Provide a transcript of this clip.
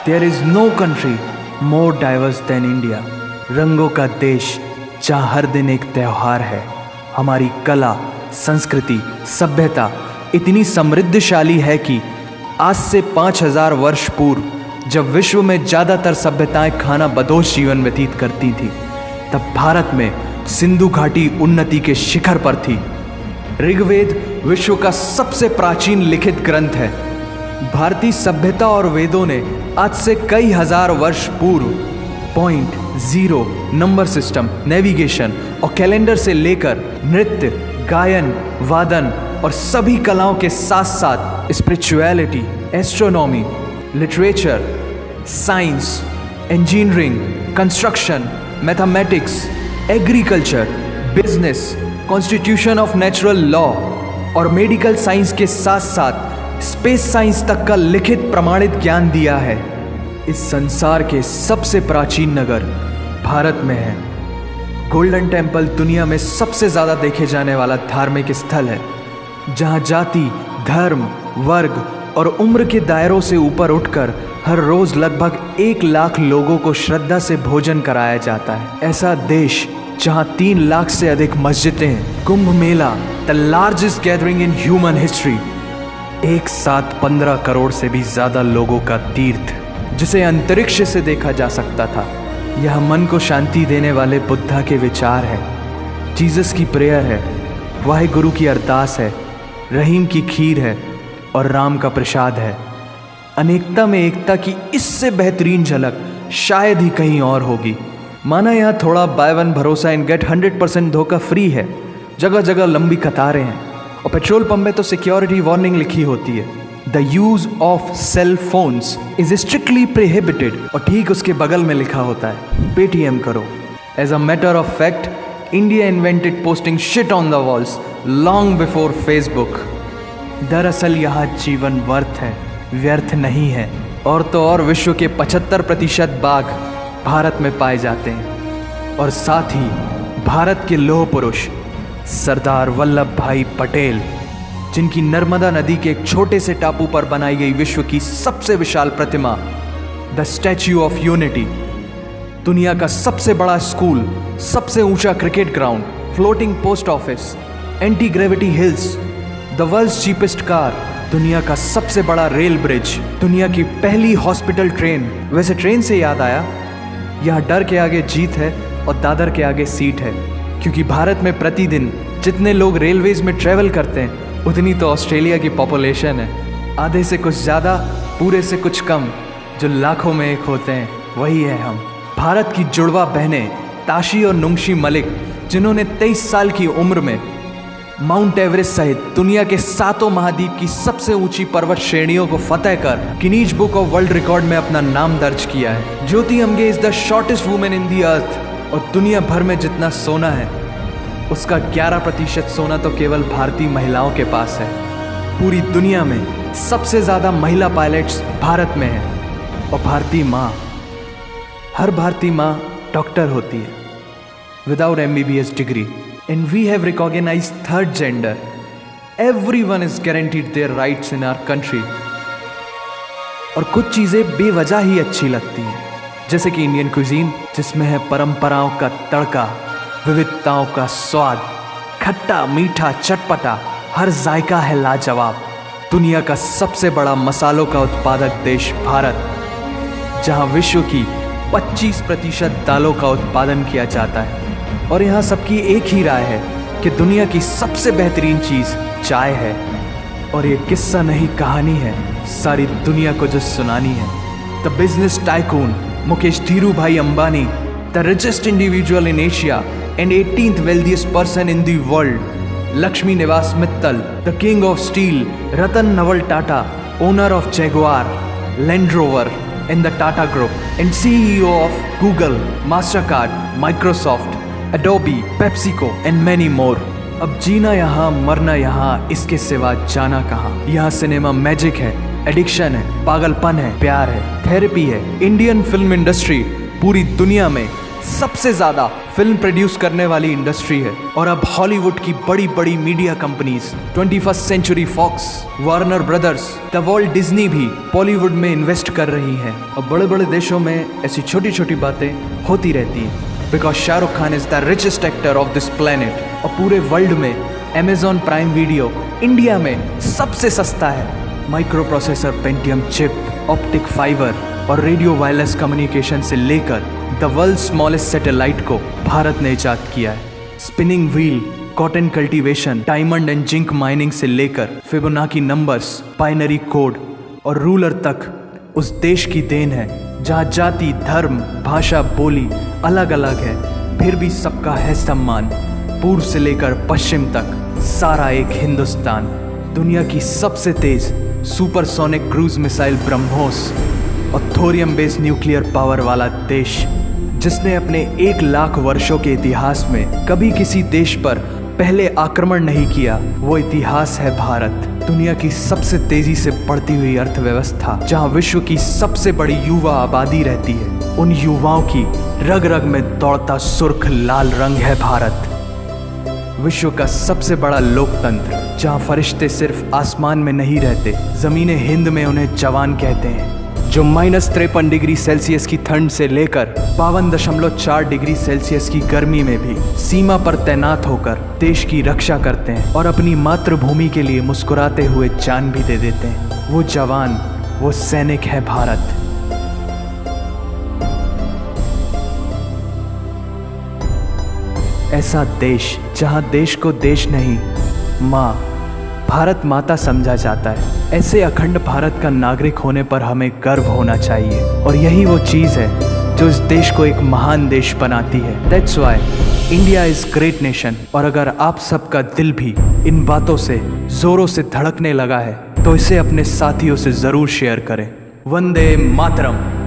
There is no country more diverse than India. रंगों का देश जहाँ हर दिन एक त्यौहार है। हमारी कला, संस्कृति, सभ्यता इतनी समृद्धशाली है कि आज से 5000 वर्ष पूर्व जब विश्व में ज़्यादातर सभ्यताएं खाना बदोश जीवन व्यतीत करती थी, तब भारत में सिंधु घाटी उन्नति के शिखर पर थी। ऋग्वेद विश्व का सबसे प्राचीन लिखित ग्रंथ है। भारतीय सभ्यता और वेदों ने आज से कई हजार वर्ष पूर्व point, zero, number system, navigation और कैलेंडर से लेकर नृत्य, गायन, वादन और सभी कलाओं के साथ साथ spirituality, astronomy, literature, science, engineering, construction, mathematics, agriculture, business, constitution of natural law और मेडिकल साइंस के साथ साथ स्पेस साइंस तक का लिखित प्रमाणित ज्ञान दिया है। इस संसार के सबसे प्राचीन नगर भारत में है। गोल्डन टेम्पल दुनिया में सबसे ज़्यादा देखे जाने वाला धार्मिक स्थल है, जहाँ जाति, धर्म, वर्ग और उम्र के दायरों से ऊपर उठकर हर रोज़ लगभग 1 लाख लोगों को श्रद्धा से भोजन कराया जाता है। ऐसा देश जहाँ 3 लाख से अधिक मस्जिदें हैं। Kumbh Mela, the largest gathering in human history, एक साथ 15 करोड़ से भी ज़्यादा लोगों का तीर्थ, जिसे अंतरिक्ष से देखा जा सकता था। यह मन को शांति देने वाले बुद्धा के विचार है, जीसस की प्रेयर है, वाहिगुरु की अरदास है, रहीम की खीर है और राम का प्रसाद है। अनेकता में एकता की इससे बेहतरीन झलक शायद ही कहीं और होगी। माना यहाँ थोड़ा बाय वन भरोसा एंड गेट 100% धोखा फ्री है। जगह जगह लंबी कतारें हैं और पेट्रोल पंप में तो सिक्योरिटी वार्निंग लिखी होती है, the use of cell phones is strictly prohibited, और ठीक उसके बगल में लिखा होता है पेटीएम करो। As a matter of fact, India invented posting shit on the walls long before Facebook. दरअसल यहाँ जीवन वर्थ है, व्यर्थ नहीं है। और तो और विश्व के 75% बाघ भारत में पाए जाते हैं। और साथ ही भारत के लौह पुरुष सरदार वल्लभ भाई पटेल, जिनकी नर्मदा नदी के एक छोटे से टापू पर बनाई गई विश्व की सबसे विशाल प्रतिमा द स्टैच्यू ऑफ यूनिटी, दुनिया का सबसे बड़ा स्कूल, सबसे ऊंचा cricket ground, floating post office, anti gravity hills, the world's cheapest car, दुनिया का सबसे बड़ा रेल ब्रिज, दुनिया की पहली हॉस्पिटल ट्रेन। वैसे ट्रेन से याद आया, यहाँ डर के आगे जीत है और दादर के आगे सीट है, क्योंकि भारत में प्रतिदिन जितने लोग रेलवेज में ट्रेवल करते हैं उतनी तो ऑस्ट्रेलिया की पॉपुलेशन है। आधे से कुछ ज़्यादा, पूरे से कुछ कम, जो लाखों में एक होते हैं वही है हम। भारत की जुड़वा बहनें ताशी और नुंगशी मलिक, जिन्होंने 23 साल की उम्र में माउंट एवरेस्ट सहित दुनिया के 7 महाद्वीप की सबसे ऊंची पर्वत श्रेणियों को फतेह कर Guinness book of world record में अपना नाम दर्ज किया है। Jyoti Amge is the shortest women in the earth, और दुनिया भर में जितना सोना है उसका 11% सोना तो केवल भारतीय महिलाओं के पास है। पूरी दुनिया में सबसे ज़्यादा महिला पायलट्स भारत में हैं। और भारतीय माँ, हर भारतीय माँ डॉक्टर होती है without MBBS degree. And we have recognized third gender. Everyone is guaranteed their rights in our country. और कुछ चीज़ें बेवजह ही अच्छी लगती हैं, जैसे कि इंडियन क्विजीन, जिसमें है परंपराओं का तड़का, विविधताओं का स्वाद, खट्टा, मीठा, चटपटा, हर जायका है लाजवाब। दुनिया का सबसे बड़ा मसालों का उत्पादक देश भारत, जहां विश्व की 25% दालों का उत्पादन किया जाता है। और यहाँ सबकी एक ही राय है कि दुनिया की सबसे बेहतरीन चीज़ चाय है। और ये किस्सा नहीं, कहानी है सारी दुनिया को जो सुनानी है। The business tycoon Mukesh Dhirubhai Ambani, the richest individual in Asia and 18th wealthiest person in the world, Lakshmi Niwas Mittal, the king of steel Ratan Naval Tata, owner of Jaguar, Land Rover and the Tata group and CEO of Google, Mastercard, Microsoft, Adobe, PepsiCo and many more. अब जीना यहाँ, मरना यहाँ, इसके सिवा जाना कहाँ। यहाँ सिनेमा मैजिक है, एडिक्शन है, पागलपन है, प्यार है, थेरेपी है। इंडियन फिल्म इंडस्ट्री पूरी दुनिया में सबसे ज्यादा फिल्म प्रोड्यूस करने वाली इंडस्ट्री है। और अब हॉलीवुड की बड़ी बड़ी media companies 21st century Fox, Warner Brothers, the World Disney भी बॉलीवुड में इन्वेस्ट कर रही हैं। और बड़े बड़े देशों में ऐसी छोटी छोटी बातें होती रहती हैं। Because Shahrukh Khan is the richest actor of this planet. और पूरे वर्ल्ड में Amazon प्राइम वीडियो इंडिया में सबसे सस्ता है। Micro processor Pentium chip, optic fibre और रेडियो वायरलेस कम्युनिकेशन से लेकर द वर्ल्ड स्मॉलेस्ट सैटेलाइट को भारत ने इजाद किया है। Spinning wheel, cotton cultivation, diamond and zinc mining से लेकर फिबोनाची नंबर्स, बाइनरी कोड और रूलर तक उस देश की देन है जहाँ जाति, धर्म, भाषा, बोली अलग अलग है, फिर भी सबका है सम्मान। पूर्व से लेकर पश्चिम तक सारा एक हिंदुस्तान। दुनिया की सबसे तेज सुपरसोनिक क्रूज मिसाइल ब्रह्मोस और थोरियम बेस्ड न्यूक्लियर पावर वाला देश, जिसने अपने 1 लाख वर्षों के इतिहास में कभी किसी देश पर पहले आक्रमण नहीं किया, वो इतिहास है भारत। दुनिया की सबसे तेजी से बढ़ती हुई अर्थव्यवस्था, जहां विश्व की सबसे बड़ी युवा आबादी रहती है, उन युवाओं की रग रग में दौड़ता सुर्ख लाल रंग है भारत। विश्व का सबसे बड़ा लोकतंत्र, जहां फरिश्ते सिर्फ आसमान में नहीं रहते, जमीने हिंद में उन्हें जवान कहते हैं, जो -53 डिग्री सेल्सियस की ठंड से लेकर 52.4 डिग्री सेल्सियस की गर्मी में भी सीमा पर तैनात होकर देश की रक्षा करते हैं और अपनी मातृभूमि के लिए मुस्कुराते हुए जान भी दे देते हैं। वो जवान, वो सैनिक है भारत। ऐसा देश जहां देश को देश नहीं, माँ, भारत माता समझा जाता है। ऐसे अखंड भारत का नागरिक होने पर हमें गर्व होना चाहिए। और यही वो चीज़ है जो इस देश को एक महान देश बनाती है। That's why India is great nation. और अगर आप सबका दिल भी इन बातों से जोरों से धड़कने लगा है, तो इसे अपने साथियों से ज़रूर शेयर करें। वंदे मातरम।